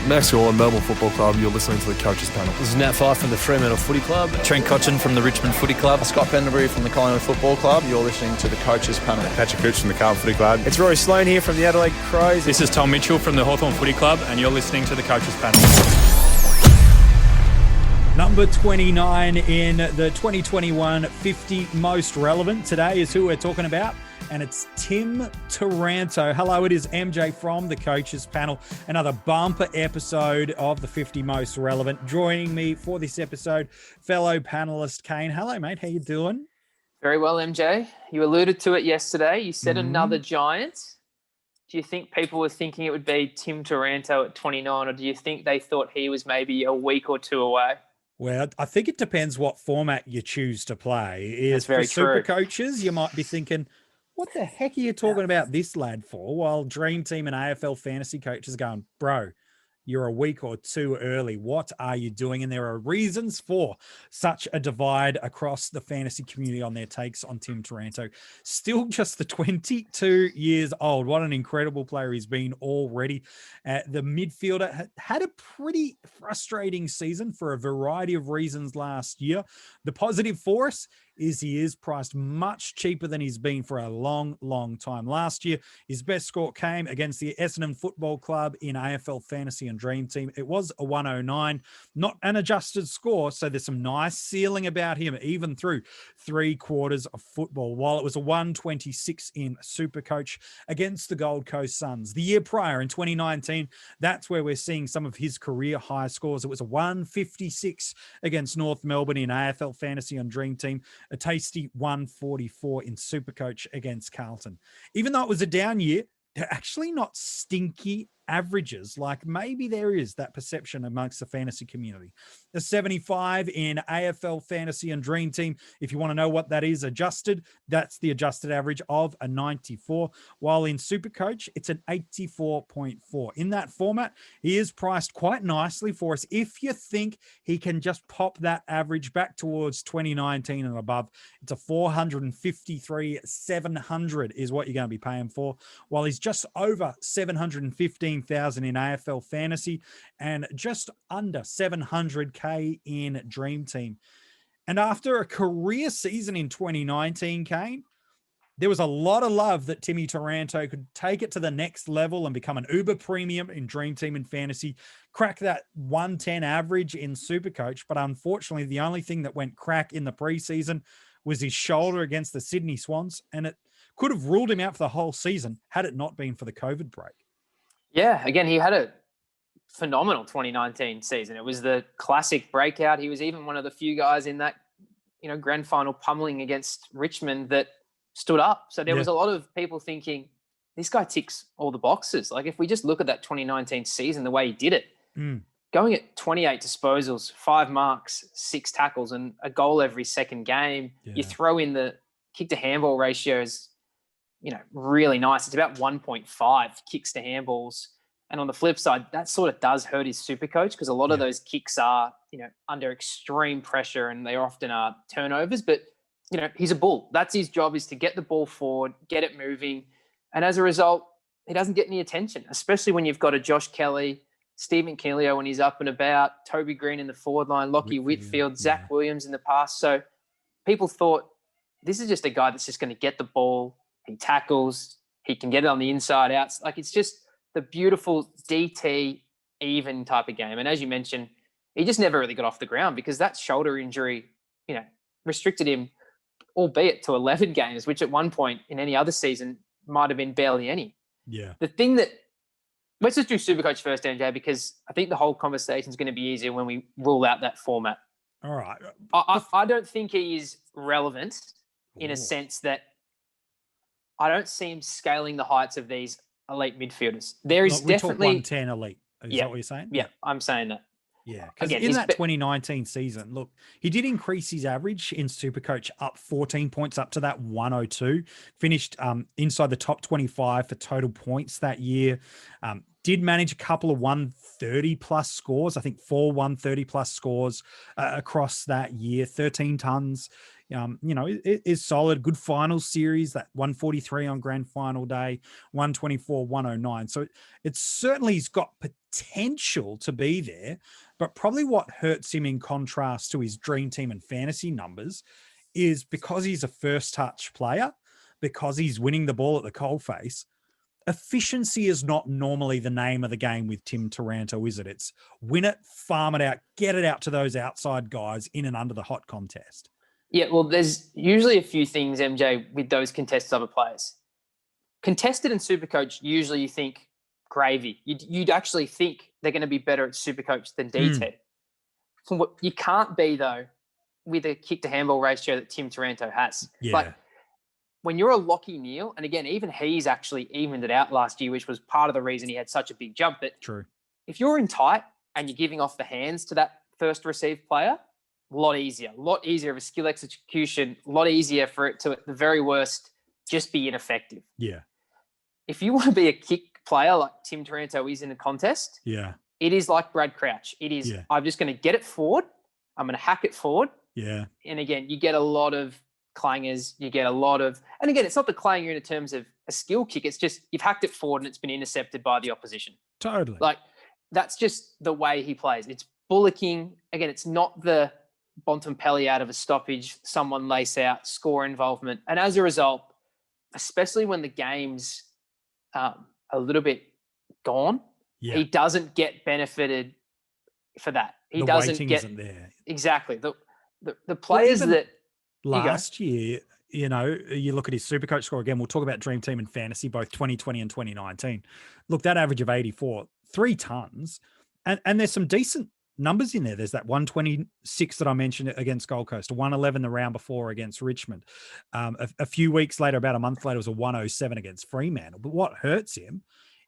Max Gorlin, Melbourne Football Club. You're listening to the Coaches Panel. This is Nat Fyfe from the Fremantle Footy Club. Trent Cotchin from the Richmond Footy Club. Scott Pendlebury from the Collingwood Football Club. You're listening to the Coaches Panel. Patrick Cooch from the Carlton Footy Club. It's Rory Sloane here from the Adelaide Crows. This is Tom Mitchell from the Hawthorn Footy Club, and you're listening to the Coaches Panel. Number 29 in the 2021 50 Most Relevant today is who we're talking about, and it's Tim Taranto. Hello, it is MJ from the Coaches Panel. Another bumper episode of the 50 Most Relevant. Joining me for this episode, fellow panelist Kane. Hello, mate. How you doing? Very well, MJ. You alluded to it yesterday. You said another Giant. Do you think people were thinking it would be Tim Taranto at 29, or do you think they thought he was maybe a week or two away? Well, I think it depends what format you choose to play. That's very true. Super coaches, you might be thinking, what the heck are you talking about this lad for? While Dream Team and AFL fantasy coaches are going, bro, you're a week or two early. What are you doing? And there are reasons for such a divide across the fantasy community on their takes on Tim Taranto. Still just the 22 years old. What an incredible player he's been already. The midfielder had a pretty frustrating season for a variety of reasons last year. The positive for us is he is priced much cheaper than he's been for a long, long time. Last year, his best score came against the Essendon Football Club in AFL Fantasy and Dream Team. It was a 109, not an adjusted score, so there's some nice ceiling about him, even through 3 quarters of football, while it was a 126 in SuperCoach against the Gold Coast Suns. The year prior, in 2019, that's where we're seeing some of his career high scores. It was a 156 against North Melbourne in AFL Fantasy and Dream Team, a tasty 144 in SuperCoach against Carlton. Even though it was a down year, they're actually not stinky averages like maybe there is that perception amongst the fantasy community. The 75 in AFL Fantasy and Dream Team, if you want to know what that is adjusted, that's the adjusted average of a 94, while in SuperCoach, it's an 84.4. In that format, he is priced quite nicely for us. If you think he can just pop that average back towards 2019 and above, it's a 453,700 is what you're going to be paying for, while he's just over 715,000 in AFL Fantasy and just under 700K in Dream Team. And after a career season in 2019, Kane, there was a lot of love that Timmy Taranto could take it to the next level and become an uber premium in Dream Team and Fantasy, crack that 110 average in SuperCoach. But unfortunately, the only thing that went crack in the preseason was his shoulder against the Sydney Swans, and it could have ruled him out for the whole season had it not been for the COVID break. Yeah, again, he had a phenomenal 2019 season. It was the classic breakout. He was even one of the few guys in that, grand final pummeling against Richmond that stood up. So there was a lot of people thinking, this guy ticks all the boxes. Like if we just look at that 2019 season, the way he did it, going at 28 disposals, 5 marks, 6 tackles, and a goal every second game, you throw in the kick to handball ratios, really nice. It's about 1.5 kicks to handballs. And on the flip side, that sort of does hurt his SuperCoach because a lot of those kicks are, under extreme pressure and they often are turnovers. But, he's a bull. That's his job, is to get the ball forward, get it moving. And as a result, he doesn't get any attention, especially when you've got a Josh Kelly, Stephen Keelio when he's up and about, Toby Green in the forward line, Lockie Whitfield, Zach Williams in the past. So people thought this is just a guy that's just going to get the ball. He tackles, he can get it on the inside outs. Like it's just the beautiful DT even type of game. And as you mentioned, he just never really got off the ground because that shoulder injury, restricted him, albeit to 11 games, which at one point in any other season might have been barely any. Yeah. The thing that, let's just do SuperCoach first, MJ, because I think the whole conversation is going to be easier when we rule out that format. All right. I don't think he is relevant in a sense that I don't see him scaling the heights of these elite midfielders. There is definitely 110 elite. Is that what you're saying? Yeah, I'm saying that. Yeah, because in that 2019 season, look, he did increase his average in SuperCoach up 14 points up to that 102. Finished inside the top 25 for total points that year. Did manage a couple of 130 plus scores. I think 4 130 plus scores across that year. 13 tons. Is solid. Good final series, that 143 on grand final day, 124, 109. So it's certainly he's got potential to be there, but probably what hurts him in contrast to his dream team and fantasy numbers is because he's a first touch player, because he's winning the ball at the coalface. Efficiency is not normally the name of the game with Tim Taranto, is it? It's win it, farm it out, get it out to those outside guys in and under the hot contest. Yeah, well, there's usually a few things, MJ, with those contested other players. Contested and SuperCoach, usually you think gravy. You'd actually think they're going to be better at SuperCoach than DT. You can't be, though, with a kick-to-handball ratio that Tim Taranto has. Yeah. Like, when you're a Lockie Neal, and again, even he's actually evened it out last year, which was part of the reason he had such a big jump. But True. If you're in tight and you're giving off the hands to that first received player, a lot easier of a skill execution, a lot easier for it to, at the very worst, just be ineffective. Yeah. If you want to be a kick player like Tim Taranto is in a contest, Yeah. it is like Brad Crouch. It is, I'm just going to get it forward. I'm going to hack it forward. Yeah. And again, you get a lot of clangers, you get a lot of, and again, it's not the clanger in terms of a skill kick. It's just you've hacked it forward and it's been intercepted by the opposition. Totally. Like that's just the way he plays. It's bullocking. Again, it's not the Bontempelli out of a stoppage, someone lace out, score involvement. And as a result, especially when the game's a little bit gone, he doesn't get benefited for that. He doesn't get isn't there. Exactly. The players that last year, you look at his SuperCoach score again. We'll talk about Dream Team and Fantasy, both 2020 and 2019. Look, that average of 84, 3 tons. And there's some decent numbers in there. There's that 126 that I mentioned against Gold Coast, 111 the round before against Richmond. A few weeks later, about a month later, it was a 107 against Fremantle. But what hurts him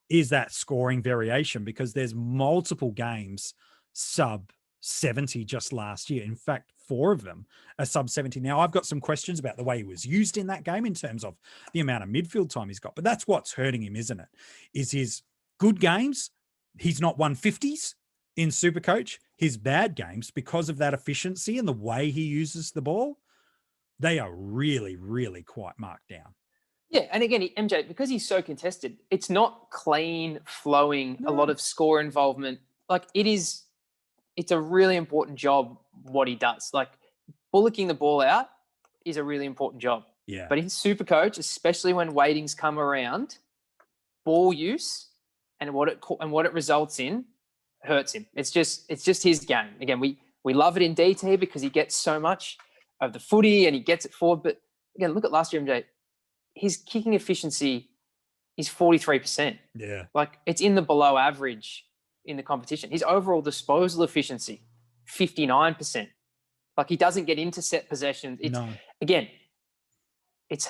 is that scoring variation because there's multiple games sub 70 just last year. In fact, 4 of them are sub 70. Now, I've got some questions about the way he was used in that game in terms of the amount of midfield time he's got, but that's what's hurting him, isn't it? Is his good games, he's not 150s in SuperCoach. His bad games, because of that efficiency and the way he uses the ball, they are really, really quite marked down. Yeah, and again, MJ, because he's so contested, it's not clean, flowing, a lot of score involvement. Like it's a really important job what he does. Like bullocking the ball out is a really important job. Yeah. But in SuperCoach, especially when weightings come around, ball use and what it results in hurts him. It's just his game. Again, we love it in DT because he gets so much of the footy and he gets it forward. But again, look at last year, MJ. His kicking efficiency is 43%. Yeah. Like it's in the below average in the competition. His overall disposal efficiency, 59%. Like he doesn't get into set possessions. Again, it's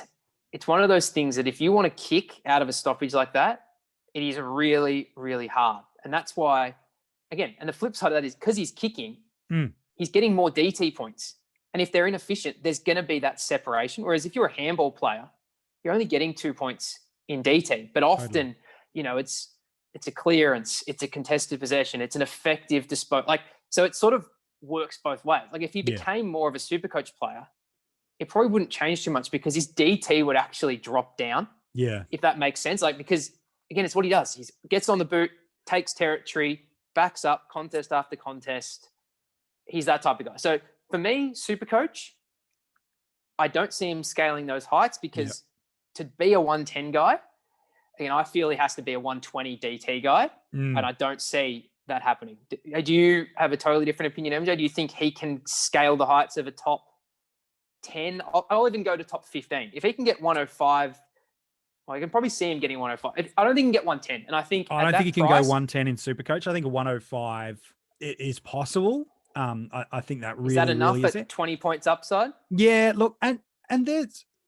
one of those things that if you want to kick out of a stoppage like that, it is really, really hard. And that's why, again, and the flip side of that is because he's kicking, he's getting more DT points. And if they're inefficient, there's going to be that separation. Whereas if you're a handball player, you're only getting 2 points in DT. But often, it's a clearance, it's a contested possession, it's an effective disposal. Like, so it sort of works both ways. Like if he became more of a SuperCoach player, it probably wouldn't change too much because his DT would actually drop down. Yeah. If that makes sense. Like, because again, it's what he does. He gets on the boot, takes territory, backs up contest after contest. He's that type of guy. So for me, SuperCoach, I don't see him scaling those heights because to be a 110 guy, I feel he has to be a 120 DT guy, and I don't see that happening. Do you have a totally different opinion, MJ? Do you think he can scale the heights of a top 10? I'll even go to top 15. If he can get 105, I can probably see him getting 105. I don't think he can get 110, and I think I don't think he can go 110 in SuperCoach. I think a 105 is possible. I think that really is that enough really at 20 points upside? Yeah, look, and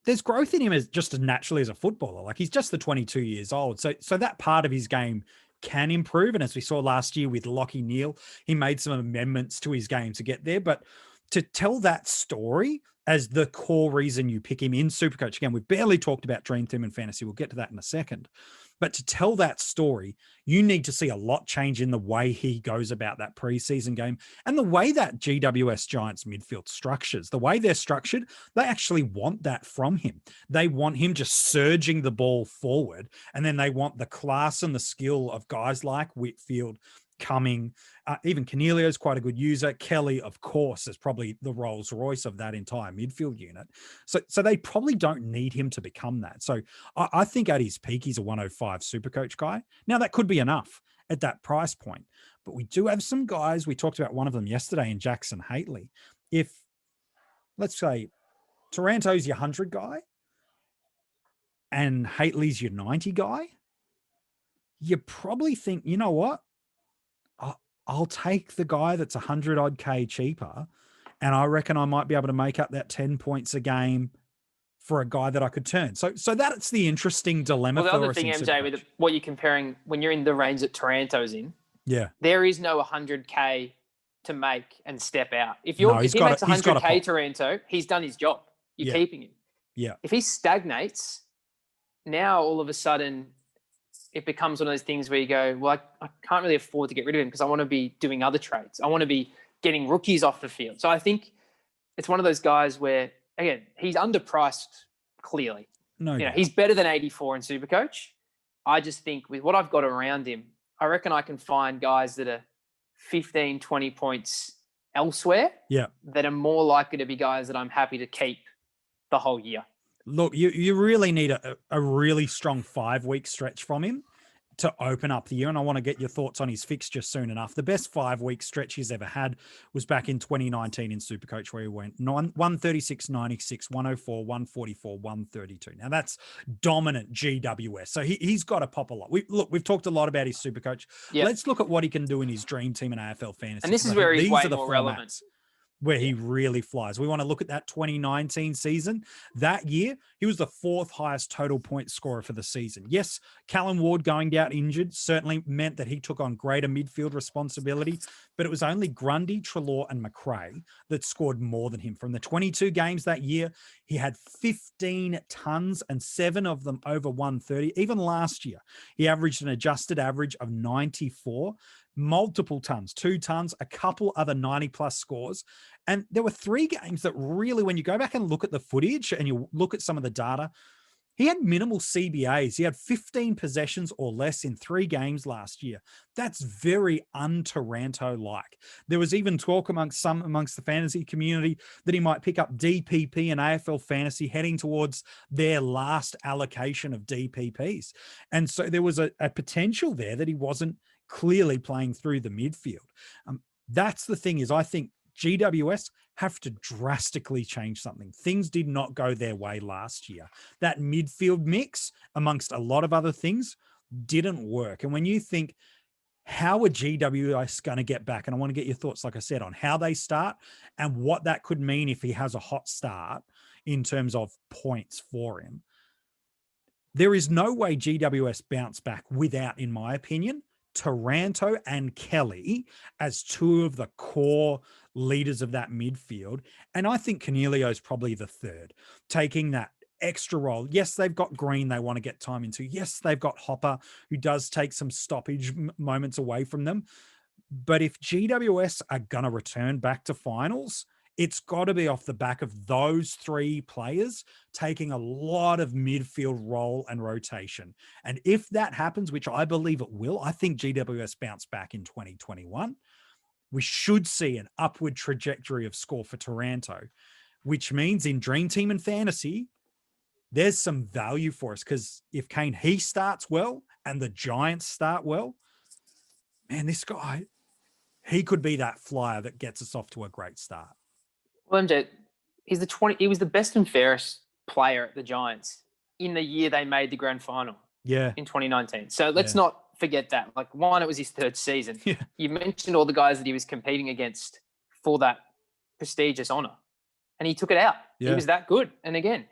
there's growth in him as just as naturally as a footballer. Like he's just the 22 years old. So that part of his game can improve. And as we saw last year with Lockie Neal, he made some amendments to his game to get there. But to tell that story as the core reason you pick him in SuperCoach, again, we've barely talked about Dream Team and Fantasy. We'll get to that in a second. But to tell that story, you need to see a lot change in the way he goes about that preseason game and the way that GWS Giants midfield structures, the way they're structured, they actually want that from him. They want him just surging the ball forward, and then they want the class and the skill of guys like Whitfield, Cumming, even Cornelio's quite a good user. Kelly, of course, is probably the Rolls Royce of that entire midfield unit. So they probably don't need him to become that. So I think at his peak, he's a 105 SuperCoach guy. Now, that could be enough at that price point, but we do have some guys. We talked about one of them yesterday in Jackson Haitley. If, let's say, Taranto's your 100 guy and Haitley's your 90 guy, you probably think, you know what? I'll take the guy that's 100 odd K cheaper, and I reckon I might be able to make up that 10 points a game for a guy that I could turn. So that's the interesting dilemma. Well, the for other us thing, in MJ, SuperCoach. with what you're comparing, when you're in the range that Taranto's in, there is no 100K to make and step out. If he makes 100K Taranto, he's done his job. You're keeping him. Yeah. If he stagnates, now all of a sudden it becomes one of those things where you go, well, I can't really afford to get rid of him because I want to be doing other trades. I want to be getting rookies off the field. So I think it's one of those guys where, again, he's underpriced clearly. He's better than 84 in SuperCoach. I just think with what I've got around him, I reckon I can find guys that are 15, 20 points elsewhere that are more likely to be guys that I'm happy to keep the whole year. Look, you really need a really strong 5-week stretch from him to open up the year. And I want to get your thoughts on his fixture soon enough. The best 5-week stretch he's ever had was back in 2019 in SuperCoach, where he went 136, 96, 104, 144, 132. Now that's dominant GWS. So he's got to pop a lot. We've talked a lot about his SuperCoach. Yep. Let's look at what he can do in his Dream Team and AFL Fantasy. And this is where he's way more relevant. Where he really flies. We want to look at that 2019 season. That year, he was the 4th highest total point scorer for the season. Yes, Callum Ward going out injured certainly meant that he took on greater midfield responsibility, but it was only Grundy, Treloar, and McRae that scored more than him. From the 22 games that year, he had 15 tons and 7 of them over 130. Even last year, he averaged an adjusted average of 94. Multiple tons, 2 tons, a couple other 90-plus scores. And there were 3 games that really, when you go back and look at the footage and you look at some of the data, he had minimal CBAs. He had 15 possessions or less in 3 games last year. That's very un-Taranto-like. There was even talk amongst the fantasy community that he might pick up DPP and AFL Fantasy heading towards their last allocation of DPPs. And so there was a potential there that he wasn't clearly playing through the midfield. That's the thing, is I think GWS have to drastically change something. Things did not go their way last year. That midfield mix, amongst a lot of other things, didn't work. And when you think, how are GWS going to get back? And I want to get your thoughts, like I said, on how they start and what that could mean if he has a hot start in terms of points for him. There is no way GWS bounce back without, in my opinion, Taranto and Kelly as 2 of the core leaders of that midfield. And I think Cornelio's probably the 3rd, taking that extra role. Yes, they've got Green they want to get time into. Yes, they've got Hopper, who does take some stoppage moments away from them. But if GWS are going to return back to finals, it's got to be off the back of those 3 players taking a lot of midfield role and rotation. And if that happens, which I believe it will, I think GWS bounce back in 2021. We should see an upward trajectory of score for Taranto, which means in Dream Team and Fantasy, there's some value for us, because if Kane, he starts well and the Giants start well, man, this guy, he could be that flyer that gets us off to a great start. Well, MJ, he was the best and fairest player at the Giants in the year they made the grand final. Yeah. In 2019. So let's not forget that. Like, one, it was his 3rd season. Yeah. You mentioned all the guys that he was competing against for that prestigious honor, and he took it out. Yeah. He was that good. And again,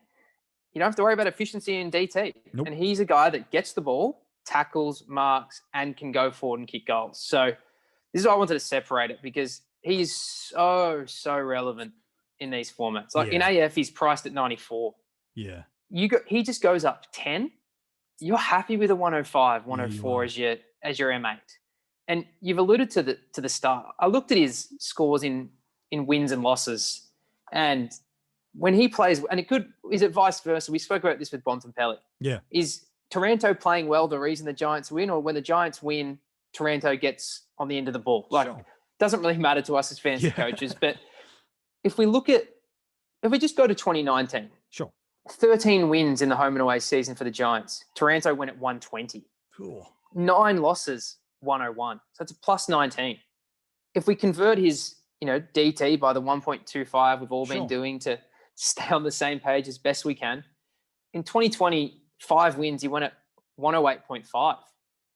you don't have to worry about efficiency in DT. Nope. And he's a guy that gets the ball, tackles, marks, and can go forward and kick goals. So this is why I wanted to separate it, because he's so relevant in these formats. Like in AF, he's priced at 94. Yeah. He just goes up 10 you're happy with a 105, you 104 are. as your M8. And you've alluded to the start. I looked at his scores in wins and losses, and when he plays, and is it vice versa? We spoke about this with Bontempelli. Yeah. Is Taranto playing well the reason the Giants win, or when the Giants win, Taranto gets on the end of the ball? Like, Sure. doesn't really matter to us as fantasy coaches. But if we just go to 2019, Sure. 13 wins in the home and away season for the Giants. Taranto went at 120. Cool. 9 losses, 101. So it's a plus 19. If we convert his, DT by the 1.25 we've all been doing to stay on the same page as best we can, in 2020, 5 wins, he went at 108.5.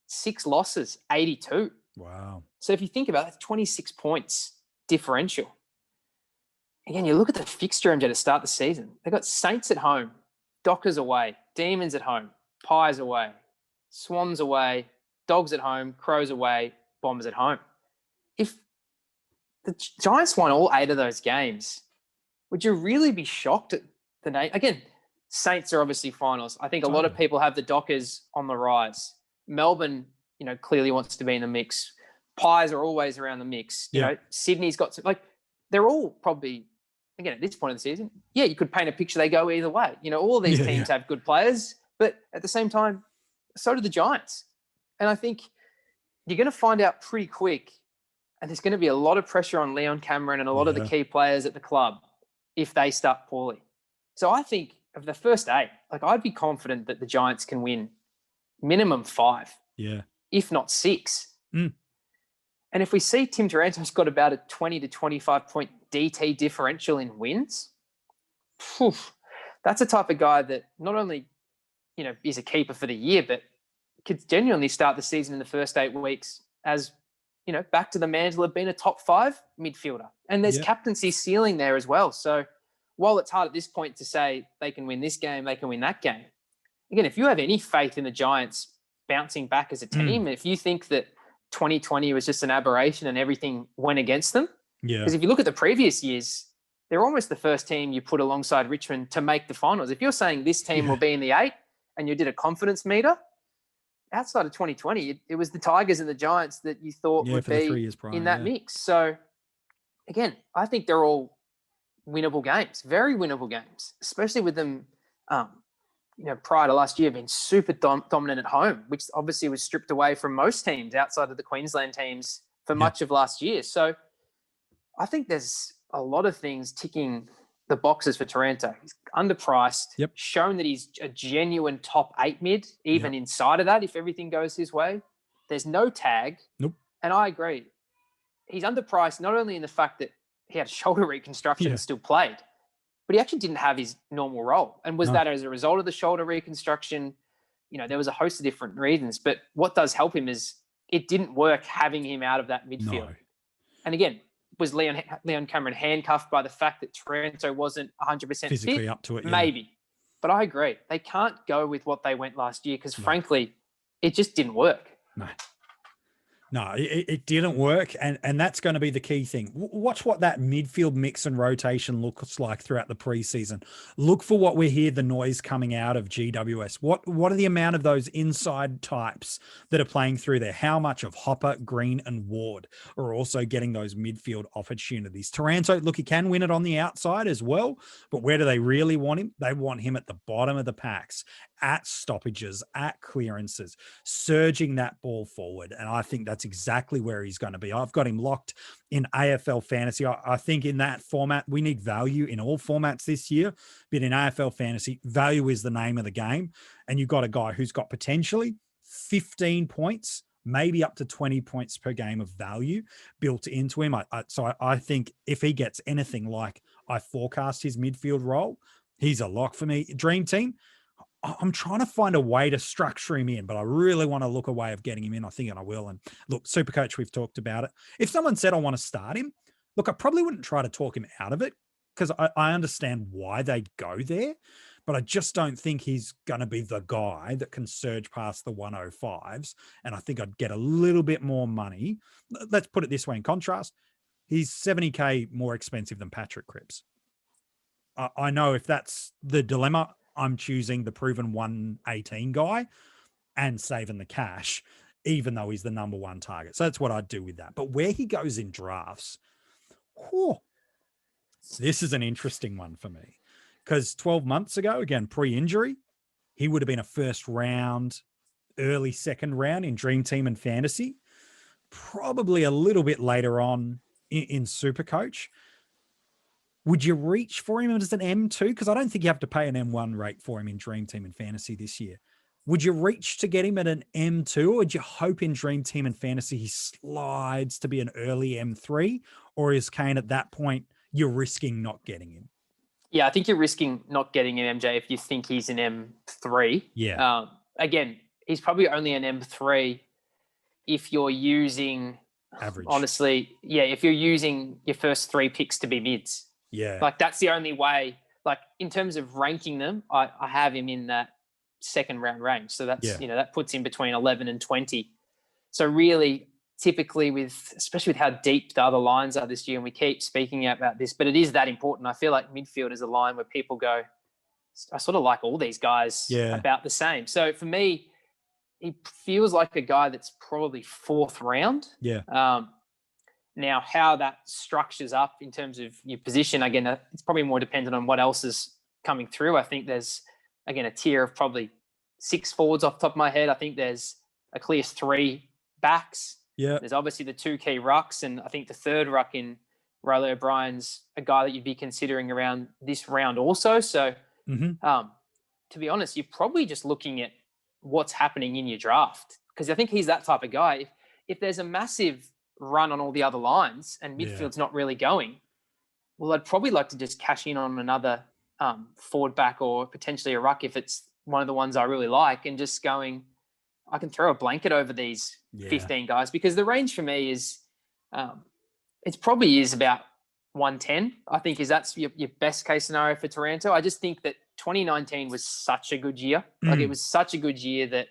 6 losses, 82. Wow. So if you think about it, 26 points differential. Again, you look at the fixture MJ to start the season. They've got Saints at home, Dockers away, Demons at home, Pies away, Swans away, Dogs at home, Crows away, Bombers at home. If the Giants won all 8 of those games, would you really be shocked at the name? Again, Saints are obviously finals. I think a lot of people have the Dockers on the rise. Melbourne, clearly wants to be in the mix. Pies are always around the mix. You know, Sydney's got some, they're all probably, again, at this point of the season, you could paint a picture they go either way. All of these teams have good players, but at the same time, so do the Giants. And I think you're going to find out pretty quick, and there's going to be a lot of pressure on Leon Cameron and a lot of the key players at the club if they start poorly. So I think of the first 8, I'd be confident that the Giants can win minimum 5, if not 6. And if we see Tim Taranto's got about a 20 to 25 point DT differential in wins, that's a type of guy that not only, is a keeper for the year, but could genuinely start the season in the first 8 weeks as, back to the mantle of being a top 5 midfielder. And there's captaincy ceiling there as well. So while it's hard at this point to say they can win this game, they can win that game, again, if you have any faith in the Giants bouncing back as a team, if you think that 2020 was just an aberration and everything went against them. Because if you look at the previous years, they're almost the first team you put alongside Richmond to make the finals. If you're saying this team will be in the 8 and you did a confidence meter, outside of 2020, it was the Tigers and the Giants that you thought would be in that mix. So again, I think they're all winnable games, very winnable games, especially with them, prior to last year being super dominant at home, which obviously was stripped away from most teams outside of the Queensland teams for much of last year. So I think there's a lot of things ticking the boxes for Taranto. He's underpriced, shown that he's a genuine top 8 mid, even inside of that, if everything goes his way. There's no tag. And I agree. He's underpriced not only in the fact that he had shoulder reconstruction and still played, but he actually didn't have his normal role. And was that as a result of the shoulder reconstruction? There was a host of different reasons. But what does help him is it didn't work having him out of that midfield. And again, was Leon Cameron handcuffed by the fact that Taranto wasn't 100% physically fit? up to it? Maybe. But I agree. They can't go with what they went last year because, frankly, it just didn't work. No, it didn't work, and that's going to be the key thing. Watch what that midfield mix and rotation looks like throughout the preseason. Look for what we hear the noise coming out of GWS. What are the amount of those inside types that are playing through there? How much of Hopper, Green, and Ward are also getting those midfield opportunities? Taranto, look, he can win it on the outside as well, but where do they really want him? They want him at the bottom of the packs, at stoppages, at clearances, surging that ball forward. And I think that's exactly where he's going to be. I've got him locked in AFL Fantasy. I think in that format, we need value in all formats this year, but in AFL Fantasy, value is the name of the game. And you've got a guy who's got potentially 15 points, maybe up to 20 points per game of value built into him. So I think if he gets anything like I forecast his midfield role, he's a lock for me. Dream Team, I'm trying to find a way to structure him in, but I really want to look a way of getting him in. I think I will. And look, SuperCoach, we've talked about it. If someone said I want to start him, look, I probably wouldn't try to talk him out of it because I understand why they'd go there, but I just don't think he's going to be the guy that can surge past the 105s. And I think I'd get a little bit more money. Let's put it this way in contrast. He's $70K more expensive than Patrick Cripps. I know if that's the dilemma, I'm choosing the proven 118 guy. and saving the cash, even though he's the number one target. So that's what I'd do with that. But where he goes in drafts, this is an interesting one for me, because 12 months ago, again, pre-injury, he would have been a first round, early second round in Dream Team and Fantasy, probably a little bit later on in SuperCoach. Would you reach for him as an M2? Because I don't think you have to pay an M1 rate for him in Dream Team and Fantasy this year. Would you reach to get him at an M2, or would you hope in Dream Team and Fantasy he slides to be an early M3? Or is Kane at that point, you're risking not getting him? Yeah, I think you're risking not getting him, MJ, if you think he's an M3. Yeah. Again, he's probably only an M3 if you're using Average. Honestly, yeah, if you're using your first 3 picks to be mids. Yeah. Like that's the only way. Like in terms of ranking them, I have him in that second round range. So that's, that puts him between 11 and 20. So really, typically especially with how deep the other lines are this year, and we keep speaking about this, but it is that important. I feel like midfield is a line where people go, I sort of like all these guys about the same. So for me, he feels like a guy that's probably 4th round. Yeah. Now, how that structures up in terms of your position, again, it's probably more dependent on what else is coming through. I think there's, again, a tier of probably 6 forwards off the top of my head. I think there's a clear 3 backs. Yeah. There's obviously the 2 key rucks, and I think the third ruck in Riley O'Brien's a guy that you'd be considering around this round also. So, to be honest, you're probably just looking at what's happening in your draft, because I think he's that type of guy. If there's a massive run on all the other lines and midfield's not really going, well, I'd probably like to just cash in on another forward back or potentially a ruck if it's one of the ones I really like, and just going, I can throw a blanket over these 15 guys, because the range for me is, it probably is about 110. I think that's your best case scenario for Taranto. I just think that 2019 was such a good year. Like it was such a good year that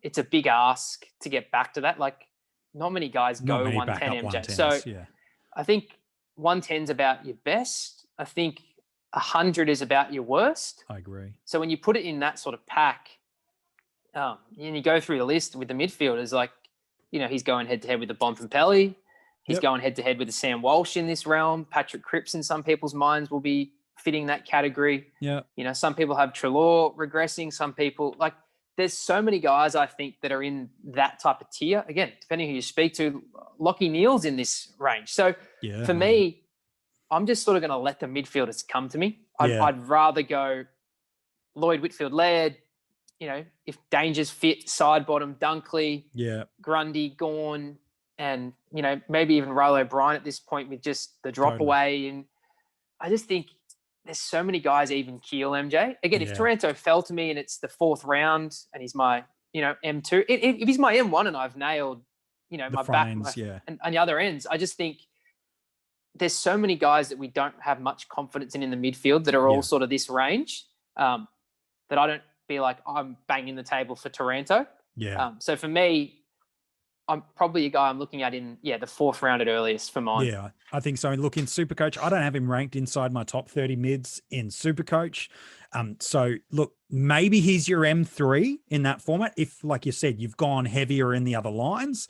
it's a big ask to get back to that. Like not many guys go 110 MJ. So I think 110's about your best. I think 100 is about your worst. I agree. So when you put it in that sort of pack, and you go through the list with the midfielders, like, he's going head to head with the Bontempelli. He's going head to head with the Sam Walsh in this realm. Patrick Cripps in some people's minds will be fitting that category. Yeah. Some people have Treloar regressing. Some people, like, there's so many guys I think that are in that type of tier. Again, depending who you speak to, Lockie Neal's in this range. So for me, I'm just sort of going to let the midfielders come to me. I'd rather go Lloyd Whitfield-Laird, if Danger's fit, side bottom, Dunkley, Grundy, Gawn, and, maybe even Riley O'Brien at this point with just the drop away. And I just think there's so many guys, even Keel, MJ. Again, if Taranto fell to me and it's the 4th round and he's my, M2, if he's my M1 and I've nailed, my back ends, and the other ends, I just think there's so many guys that we don't have much confidence in the midfield that are all sort of this range, that I don't feel like I'm banging the table for Taranto. So for me, I'm probably a guy I'm looking at in, the 4th round at earliest for mine. Yeah, I think so. And look, in SuperCoach, I don't have him ranked inside my top 30 mids in SuperCoach. So look, maybe he's your M3 in that format. If, like you said, you've gone heavier in the other lines,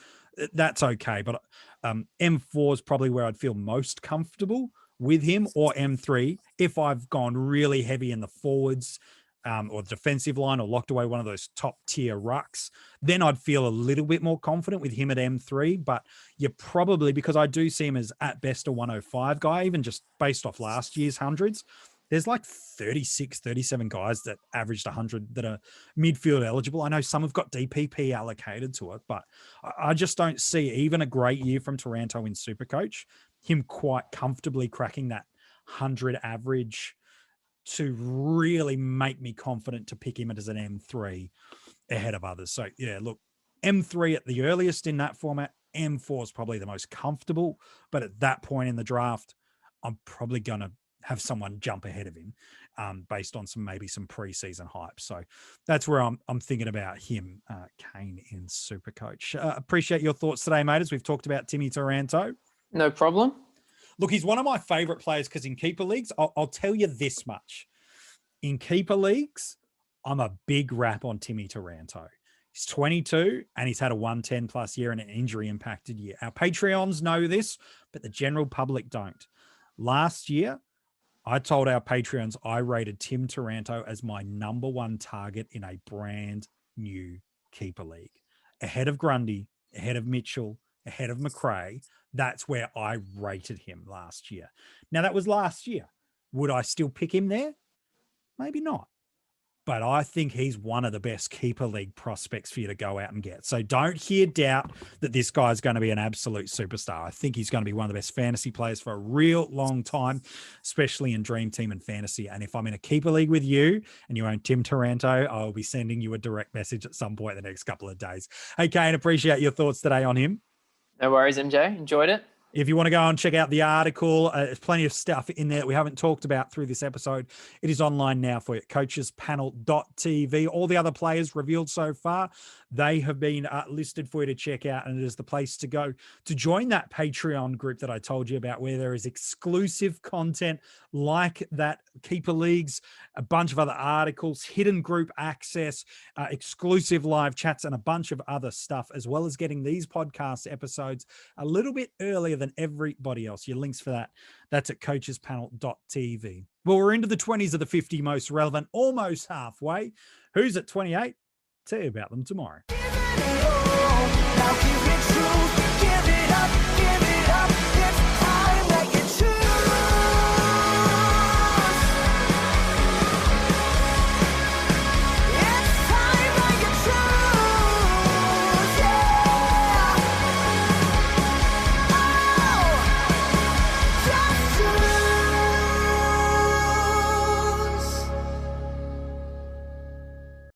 that's okay. But M4 is probably where I'd feel most comfortable with him, or M3 if I've gone really heavy in the forwards, or the defensive line, or locked away one of those top tier rucks, then I'd feel a little bit more confident with him at M3. But you're probably, because I do see him as at best a 105 guy, even just based off last year's hundreds, there's like 36, 37 guys that averaged 100 that are midfield eligible. I know some have got DPP allocated to it, but I just don't see, even a great year from Taranto in SuperCoach, him quite comfortably cracking that 100 average to really make me confident to pick him as an M3 ahead of others. So look, M3 at the earliest in that format, M4 is probably the most comfortable, but at that point in the draft, I'm probably going to have someone jump ahead of him, based on maybe some preseason hype. So that's where I'm thinking about him, Kane in SuperCoach. Appreciate your thoughts today, mate, as we've talked about Timmy Taranto. No problem. Look, he's one of my favorite players because in keeper leagues, I'll tell you this much. In keeper leagues, I'm a big rap on Timmy Taranto He's 22 and he's had a 110 plus year and an injury impacted year. Our Patreons know this, but the general public don't. Last year, I told our Patreons I rated Tim Taranto as my number one target in a brand new keeper league. Ahead of Grundy, ahead of Mitchell, ahead of McRae. That's where I rated him last year. Now, that was last year. Would I still pick him there? Maybe not. But I think he's one of the best keeper league prospects for you to go out and get. So don't hear doubt that this guy's going to be an absolute superstar. I think he's going to be one of the best fantasy players for a real long time, especially in Dream Team and fantasy. And if I'm in a keeper league with you and you own Tim Taranto, I'll be sending you a direct message at some point in the next couple of days. Hey, Kane, appreciate your thoughts today on him. No worries, MJ. Enjoyed it. If you want to go and check out the article, there's plenty of stuff in there that we haven't talked about through this episode. It is online now for you, coachespanel.tv. All the other players revealed so far, they have been listed for you to check out, and it is the place to go to join that Patreon group that I told you about, where there is exclusive content like that Keeper Leagues, a bunch of other articles, hidden group access, exclusive live chats, and a bunch of other stuff, as well as getting these podcast episodes a little bit earlier than everybody else. Your links for that's at coachespanel.tv. Well, we're into the 20s of the 50 most relevant, almost halfway. Who's at 28? Tell you about them tomorrow. Give it all, now give it truth, give it up.